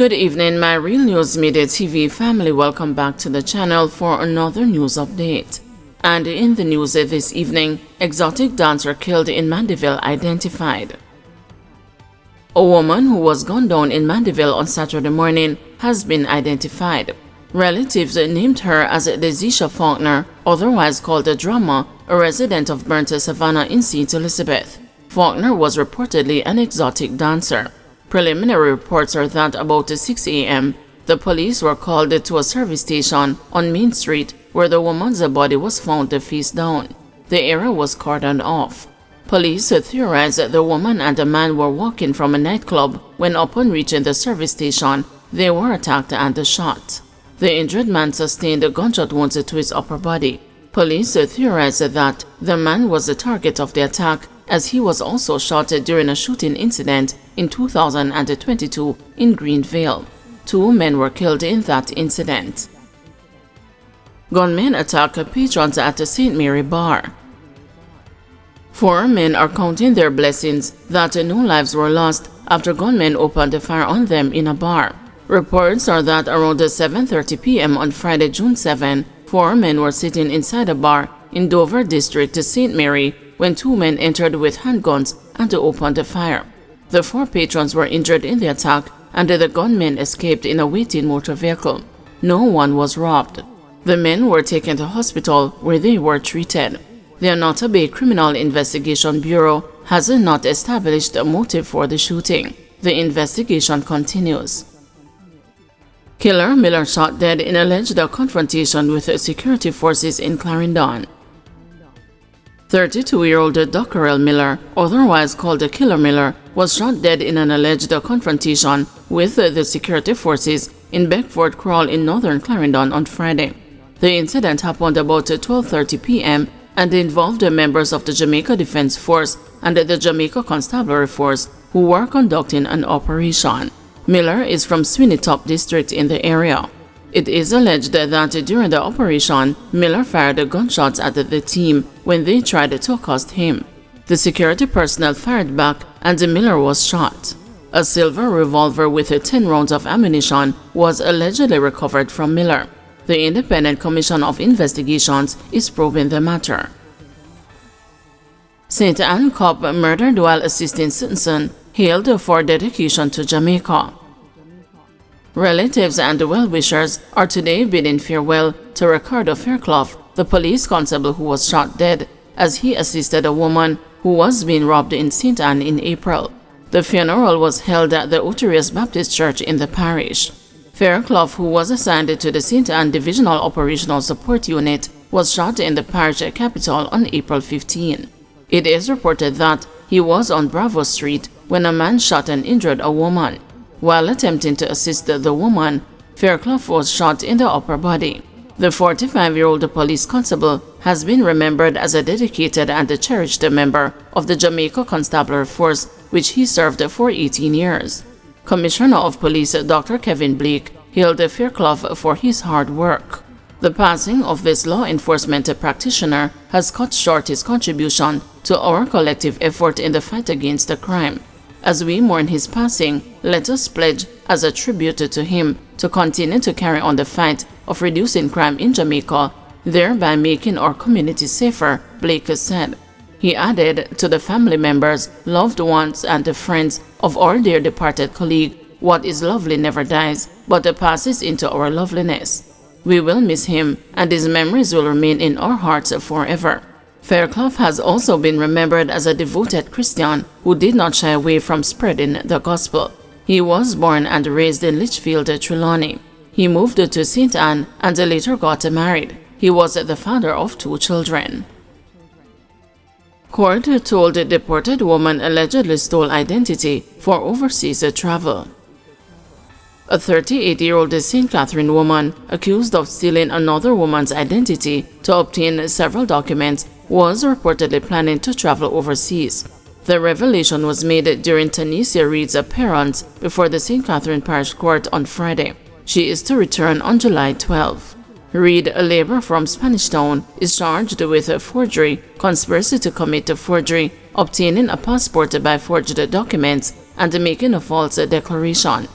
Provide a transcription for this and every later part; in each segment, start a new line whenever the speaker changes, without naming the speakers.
Good evening, my Real News Media TV family. Welcome back to the channel for another news update. And in the news this evening, exotic dancer killed in Mandeville identified. A woman who was gunned down in Mandeville on Saturday morning has been identified. Relatives named her as Desisha Faulkner, otherwise called the Drama, a resident of Burnt Savannah in St. Elizabeth. Faulkner was reportedly an exotic dancer. Preliminary reports are that about 6 a.m., the police were called to a service station on Main Street where the woman's body was found face down. The area was cordoned off. Police theorized that the woman and the man were walking from a nightclub when upon reaching the service station, they were attacked and shot. The injured man sustained gunshot wounds to his upper body. Police theorized that the man was the target of the attack as he was also shot during a shooting incident in 2022 in Greenville. 2 men were killed in that incident. Gunmen attack patrons at the St. Mary Bar. 4 men are counting their blessings that no lives were lost after gunmen opened fire on them in a bar. Reports are that around 7:30 p.m. on Friday, June 7, 4 men were sitting inside a bar in Dover District, St. Mary, when 2 men entered with handguns and opened fire. The 4 patrons were injured in the attack and the gunmen escaped in a waiting motor vehicle. No one was robbed. The men were taken to hospital where they were treated. The Anota Bay Criminal Investigation Bureau has not established a motive for the shooting. The investigation continues. Killer Miller shot dead in alleged confrontation with security forces in Clarendon. 32-year-old Dockerell Miller, otherwise called Killer Miller, was shot dead in an alleged confrontation with the security forces in Beckford Crawl in northern Clarendon on Friday. The incident happened about 12:30 p.m. and involved members of the Jamaica Defense Force and the Jamaica Constabulary Force who were conducting an operation. Miller is from Sweeney Top District in the area. It is alleged that during the operation, Miller fired gunshots at the team when they tried to accost him. The security personnel fired back and Miller was shot. A silver revolver with 10 rounds of ammunition was allegedly recovered from Miller. The Independent Commission of Investigations is probing the matter. St. Ann cop murdered while assisting citizen hailed for dedication to Jamaica. Relatives and well-wishers are today bidding farewell to Ricardo Fairclough, the police constable who was shot dead as he assisted a woman who was being robbed in St. Ann in April. The funeral was held at the Utterius Baptist Church in the parish. Fairclough, who was assigned to the St. Ann Divisional Operational Support Unit, was shot in the parish capital on April 15. It is reported that he was on Bravo Street when a man shot and injured a woman. While attempting to assist the woman, Fairclough was shot in the upper body. The 45-year-old police constable has been remembered as a dedicated and a cherished member of the Jamaica Constabulary Force, which he served for 18 years. Commissioner of Police Dr. Kevin Blake hailed Fairclough for his hard work. The passing of this law enforcement practitioner has cut short his contribution to our collective effort in the fight against the crime. As we mourn his passing, let us pledge as a tribute to him to continue to carry on the fight of reducing crime in Jamaica, thereby making our community safer, Blake said. He added, to the family members, loved ones, and the friends of our dear departed colleague, what is lovely never dies, but passes into our loveliness. We will miss him, and his memories will remain in our hearts forever. Fairclough has also been remembered as a devoted Christian who did not shy away from spreading the gospel. He was born and raised in Litchfield, Trelawney. He moved to St. Ann and later got married. He was the father of 2 children. Court told deported woman allegedly stole identity for overseas travel. A 38-year-old St. Catherine woman accused of stealing another woman's identity to obtain several documents was reportedly planning to travel overseas. The revelation was made during Tanisha Reed's appearance before the St. Catherine Parish Court on Friday. She is to return on July 12. Reed, a laborer from Spanish Town, is charged with forgery, conspiracy to commit forgery, obtaining a passport by forged documents, and making a false declaration.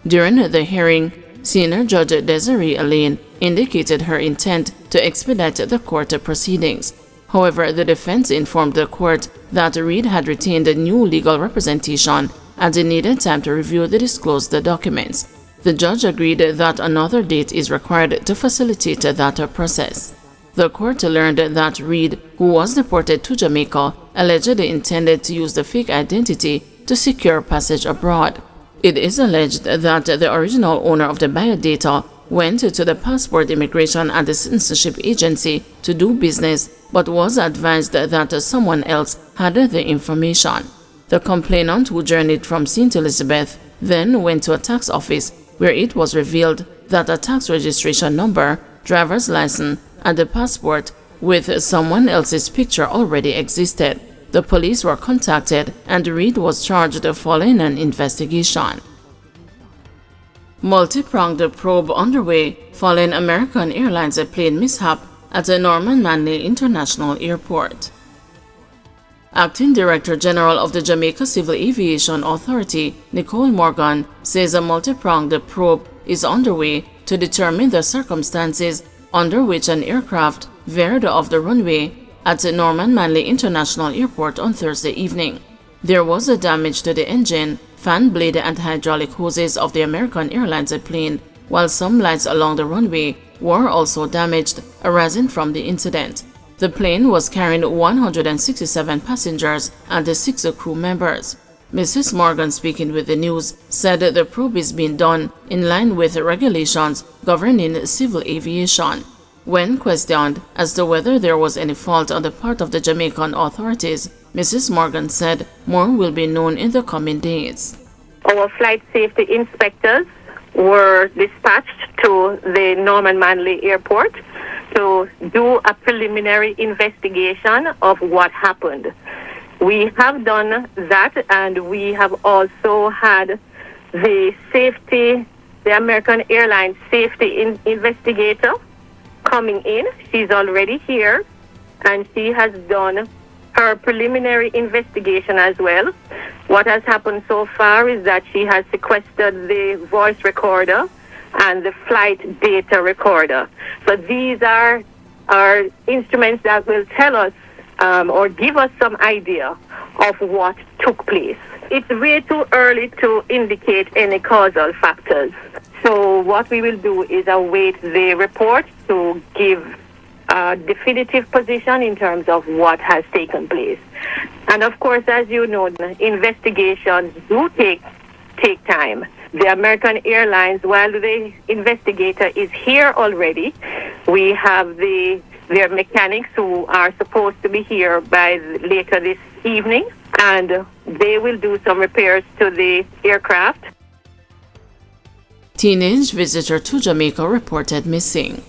During the hearing, Senior Judge Desiree Alain indicated her intent to expedite the court proceedings. However, the defense informed the court that Reed had retained a new legal representation and needed time to review the disclosed documents. The judge agreed that another date is required to facilitate that process. The court learned that Reed, who was deported to Jamaica, allegedly intended to use the fake identity to secure passage abroad. It is alleged that the original owner of the biodata went to the Passport, Immigration and Citizenship Agency to do business, but was advised that someone else had the information. The complainant, who journeyed from St. Elizabeth, then went to a tax office where it was revealed that a tax registration number, driver's license, and a passport with someone else's picture already existed. The police were contacted and Reed was charged following an investigation. Multi-pronged probe underway following American Airlines plane mishap at the Norman Manley International Airport. Acting Director General of the Jamaica Civil Aviation Authority, Nicole Morgan, says a multi-pronged probe is underway to determine the circumstances under which an aircraft veered off the runway at the Norman Manley International Airport on Thursday evening. There was a damage to the engine, fan blade and hydraulic hoses of the American Airlines plane, while some lights along the runway were also damaged, arising from the incident. The plane was carrying 167 passengers and 6 crew members. Mrs. Morgan, speaking with the news, said the probe is being done in line with regulations governing civil aviation. When questioned as to whether there was any fault on the part of the Jamaican authorities, Mrs. Morgan said more will be known in the coming days.
Our flight safety inspectors were dispatched to the Norman Manley Airport to do a preliminary investigation of what happened. We have done that, and we have also had the American Airlines safety investigator coming in. She's already here, and she has done her preliminary investigation as well. What has happened so far is that she has sequestered the voice recorder and the flight data recorder. So these are instruments that will tell us or give us some idea of what took place. It's way too early to indicate any causal factors. So what we will do is await the report to give a definitive position in terms of what has taken place. And of course, as you know, investigations do take time. The American Airlines, while the investigator is here already, we have their mechanics who are supposed to be here by later this evening, and they will do some repairs to the aircraft.
Teenage visitor to Jamaica reported missing.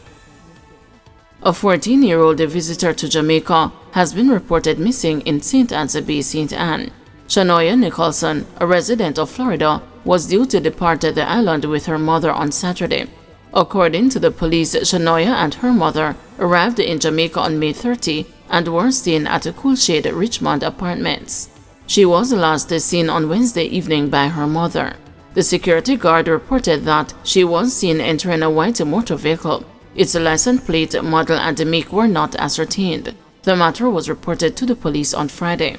A 14-year-old visitor to Jamaica has been reported missing in St. Anne's Bay, St. Anne. Shanoya Nicholson, a resident of Florida, was due to depart the island with her mother on Saturday. According to the police, Shanoya and her mother arrived in Jamaica on May 30 and were staying at a Coolshade Richmond Apartments. She was last seen on Wednesday evening by her mother. The security guard reported that she was seen entering a white motor vehicle. Its license plate, model, and make were not ascertained. The matter was reported to the police on Friday.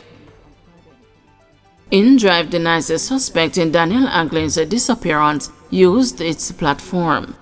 InDrive denies a suspect in Daniel Anglin's disappearance used its platform.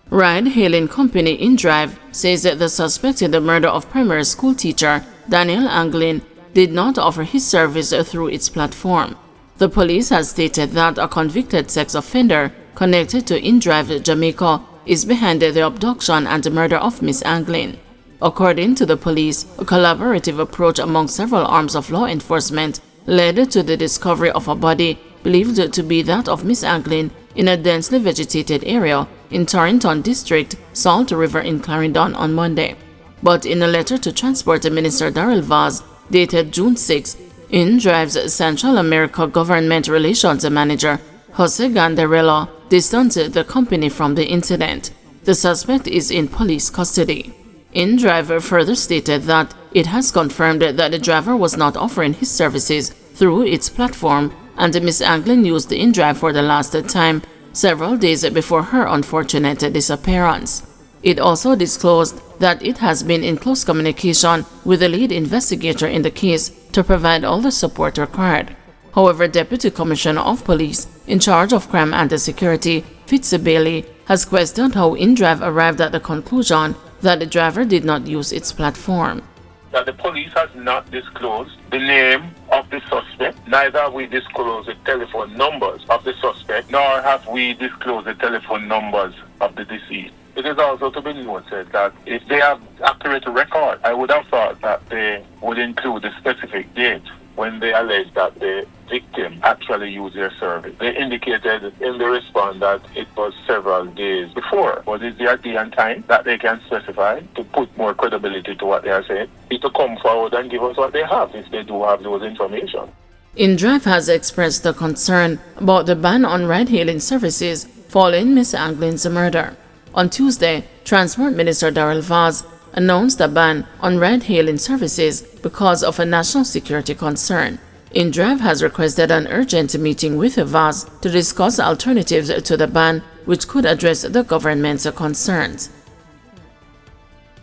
Ride-hailing company InDrive says that the suspect in the murder of primary school teacher Daniel Anglin did not offer his service through its platform. The police has stated that a convicted sex offender connected to InDrive Jamaica is behind the abduction and murder of Miss Anglin. According to the police, a collaborative approach among several arms of law enforcement led to the discovery of a body believed to be that of Miss Anglin in a densely vegetated area in Torrington District, Salt River in Clarendon on Monday. But in a letter to Transport Minister Darrell Vaz, dated June 6, InDrive's Central America Government Relations Manager, Jose Gandarella, distanced the company from the incident. The suspect is in police custody. InDrive further stated that it has confirmed that the driver was not offering his services through its platform and Miss Anglin used the InDrive for the last time several days before her unfortunate disappearance. It also disclosed that it has been in close communication with the lead investigator in the case to provide all the support required. However, Deputy Commissioner of Police in charge of crime and security, Fitz Bailey, has questioned how InDrive arrived at the conclusion that the driver did not use its platform.
That the police has not disclosed the name of the suspect, neither have we disclosed the telephone numbers of the suspect, nor have we disclosed the telephone numbers of the deceased. It is also to be noted that if they have accurate record, I would have thought that they would include the specific date when they allege that the victim actually used their service. They indicated in the response that it was several days before. But is there a day and time that they can specify to put more credibility to what they are saying? Need to come forward and give us what they have if they do have those information.
InDrive has expressed a concern about the ban on ride-hailing services following Miss Anglin's murder. On Tuesday, Transport Minister Darrell Vaz announced a ban on ride-hailing services because of a national security concern. InDrive has requested an urgent meeting with Vaz to discuss alternatives to the ban which could address the government's concerns.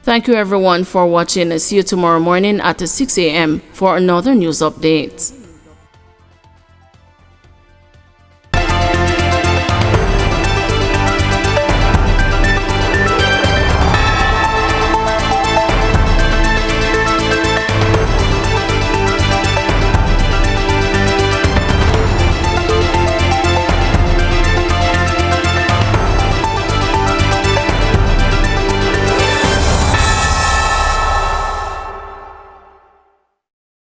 Thank you everyone for watching. See you tomorrow morning at 6 a.m. for another news update.